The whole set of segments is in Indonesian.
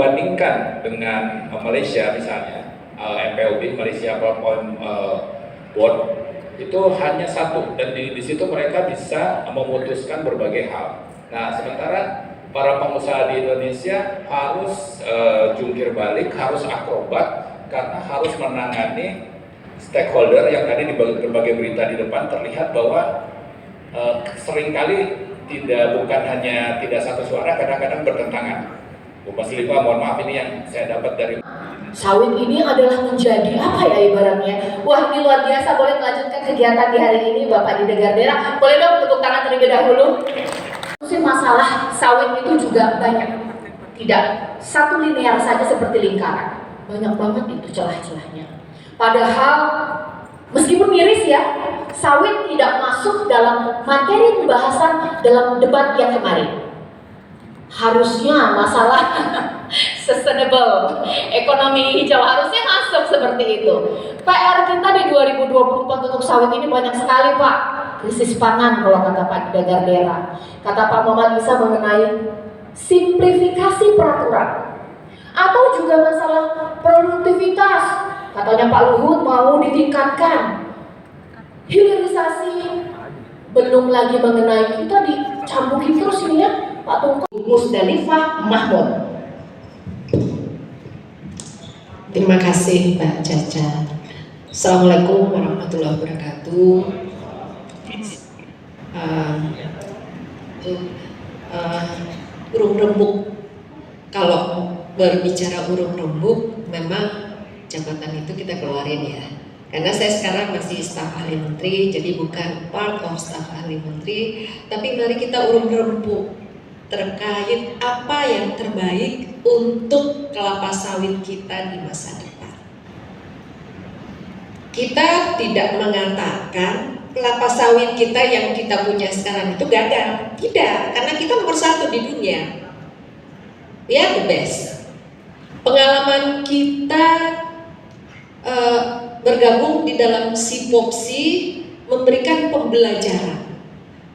dibandingkan dengan Malaysia misalnya, MPOB, Malaysia Palm Oil Board, itu hanya satu, dan di situ mereka bisa memutuskan berbagai hal. Nah, sementara para pengusaha di Indonesia harus jungkir balik, harus akrobat, karena harus menangani stakeholder yang tadi di berbagai berita di depan terlihat bahwa seringkali bukan hanya tidak satu suara, kadang-kadang bertentangan. Bu Silva, mohon maaf, ini yang saya dapat dari sawit ini adalah menjadi apa ya ibaratnya. Wah, ini luar biasa. Boleh melanjutkan kegiatan di hari ini Bapak Dida Gardera? Boleh dong tepuk tangan terlebih dahulu. Masalah sawit itu juga banyak, tidak satu linear saja seperti lingkaran, banyak banget itu celah-celahnya. Padahal meskipun miris ya, sawit tidak masuk dalam materi pembahasan dalam debat yang kemarin. Harusnya masalah sustainable ekonomi hijau harusnya masuk seperti itu. PR kita di 2024 untuk sawit ini banyak sekali Pak. Krisis pangan kalau kata Pak Dida Gardera. Kata Pak Muhammad Isa mengenai simplifikasi peraturan atau juga masalah produktivitas. Katanya Pak Luhut mau ditingkatkan. Hilirisasi, belum lagi mengenai kita dicambukin terus ini ya Pak Tungku. Musdalifah Mahmud. Terima kasih Mbak Caca. Assalamualaikum warahmatullahi wabarakatuh. Urung rembuk, kalau berbicara urung rembuk, memang jabatan itu kita keluarin ya. Karena saya sekarang masih staf ahli menteri, jadi bukan part of staf ahli menteri, tapi mari kita urung rembuk terkait apa yang terbaik untuk kelapa sawit kita di masa depan. Kita tidak mengatakan kelapa sawit kita yang kita punya sekarang itu gagal, tidak, karena kita nomor satu di dunia. We are the best. Pengalaman kita bergabung di dalam SIPOPSI memberikan pembelajaran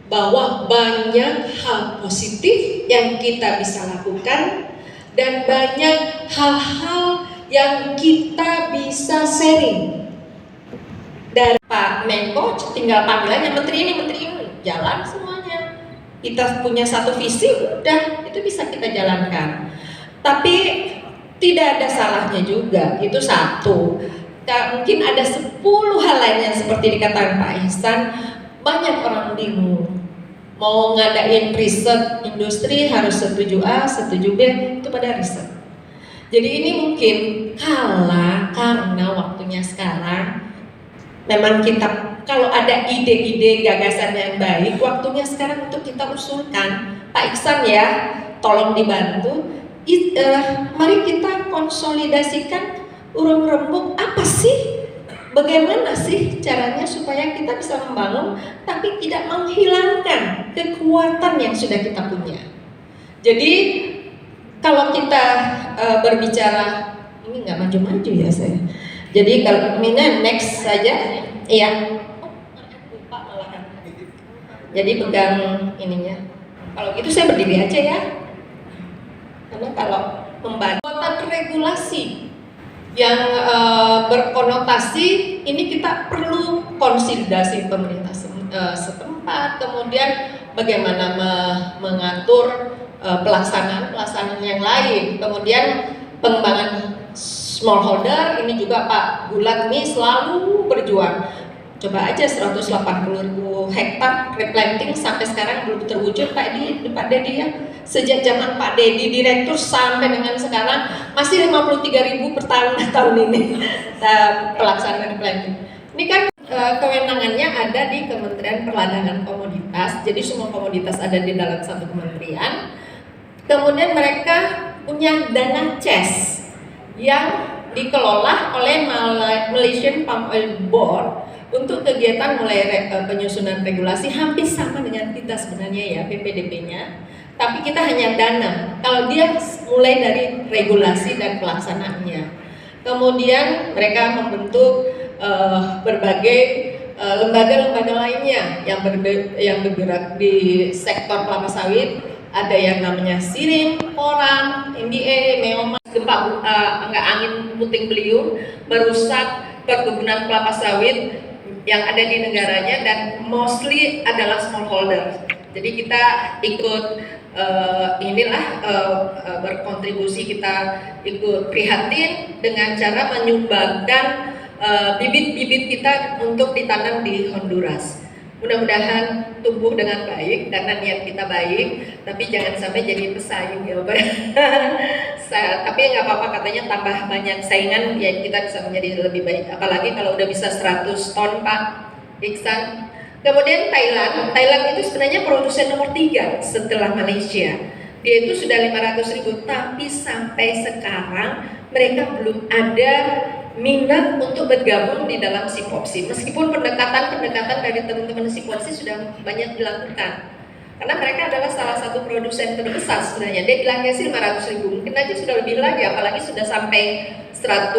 bahwa banyak hal positif yang kita bisa lakukan dan banyak hal-hal yang kita bisa sharing. Dari Pak Menko tinggal panggilannya menteri ini jalan semuanya. Kita punya satu visi, udah itu bisa kita jalankan. Tapi tidak ada salahnya juga, itu satu. Mungkin ada 10 hal lainnya seperti dikatakan Pak Ihsan. Banyak orang bingung mau ngadain riset industri harus setuju A, setuju B, itu pada riset. Jadi ini mungkin karena waktunya sekarang memang kita kalau ada ide-ide gagasan yang baik, waktunya sekarang untuk kita usulkan. Pak Ihsan ya, tolong dibantu. Mari kita konsolidasikan urung rembuk apa sih? Bagaimana sih caranya supaya kita bisa membangun tapi tidak menghilangkan kekuatan yang sudah kita punya. Jadi kalau kita berbicara, ini nggak maju-maju ya saya. Jadi kalau ini next saja, iya. Lupa malahan. Jadi pegang ininya. Kalau gitu saya berdiri aja ya. Karena kalau membantu regulasi yang berkonotasi ini kita perlu konsolidasi pemerintah setempat, kemudian bagaimana mengatur pelaksanaan yang lain, kemudian pengembangan smallholder ini juga Pak Gulat ini selalu berjuang. Coba aja 180.000 hektar replanting sampai sekarang belum terwujud Pak Dedi ya. Sejak zaman Pak Dedi direktur sampai dengan sekarang masih 53.000 per tahun ini pelaksanaan replanting. Ini kan kewenangannya ada di Kementerian Perdagangan Komoditas. Jadi semua komoditas ada di dalam satu kementerian. Kemudian mereka punya dana CES yang dikelola oleh Malaysian Palm Oil Board untuk kegiatan mulai penyusunan regulasi hampir sama dengan kita sebenarnya ya PPDP-nya, tapi kita hanya dana. Kalau dia mulai dari regulasi dan pelaksanaannya, kemudian mereka membentuk berbagai lembaga-lembaga lainnya yang bergerak di sektor kelapa sawit. ada yang namanya sirim, koran, MBA, meoma, gempa enggak angin puting beliung merusak perkebunan kelapa sawit yang ada di negaranya dan mostly adalah smallholder. Jadi kita ikut berkontribusi, kita ikut prihatin dengan cara menyumbangkan bibit-bibit kita untuk ditanam di Honduras. Mudah-mudahan tumbuh dengan baik karena niat kita baik, tapi jangan sampai jadi pesaing ya Pak. Tapi nggak apa-apa, katanya tambah banyak saingan ya kita bisa menjadi lebih baik. Apalagi kalau udah bisa 100 ton Pak Iksan. Kemudian Thailand itu sebenarnya produsen nomor 3 setelah Malaysia. Dia itu sudah 500.000, tapi sampai sekarang mereka belum ada minat untuk bergabung di dalam SIPOPSI. Meskipun pendekatan dari teman-teman SIPOPSI sudah banyak dilakukan. Karena mereka adalah salah satu produsen terbesar sebenarnya. Dia bilangnya sih 500.000, mungkin aja sudah lebih lagi, apalagi sudah sampai 100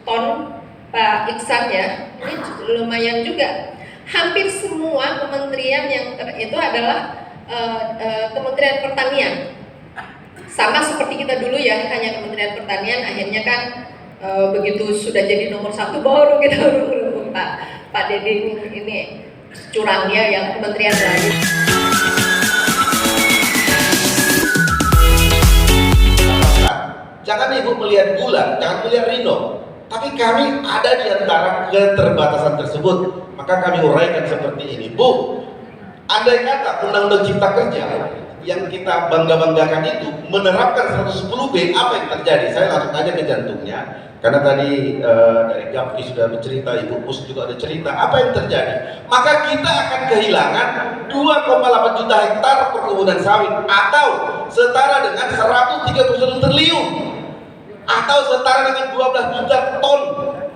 ton Pak Iksan ya. Ini lumayan juga. Hampir semua kementerian yang itu adalah Kementerian Pertanian. Sama seperti kita dulu ya, hanya Kementerian Pertanian. Akhirnya kan begitu sudah jadi nomor 1 baru kita berhubung Pak Deddy ini curangnya yang kementerian lain. Jangan Ibu melihat bulan, jangan melihat rino, tapi kami ada di antara keterbatasan tersebut. Maka kami uraikan seperti ini, Bu. Andai kata Undang-Undang Cipta Kerja yang kita bangga-banggakan itu menerapkan 110B, apa yang terjadi? Saya langsung aja ke jantungnya, karena tadi dari Gapki sudah bercerita, Ibu Pus juga ada cerita, apa yang terjadi? Maka kita akan kehilangan 2,8 juta hektar perkebunan sawit, atau setara dengan 131 triliun, atau setara dengan 12 juta ton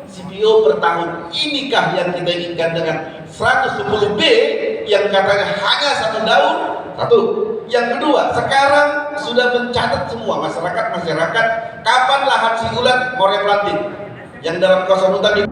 CPO per tahun. Inikah yang kita inginkan dengan 110B yang katanya hanya 1 daun? Satu. Yang kedua, sekarang sudah mencatat semua masyarakat kapan lahan sigulan mau replanting yang dalam kawasan hutan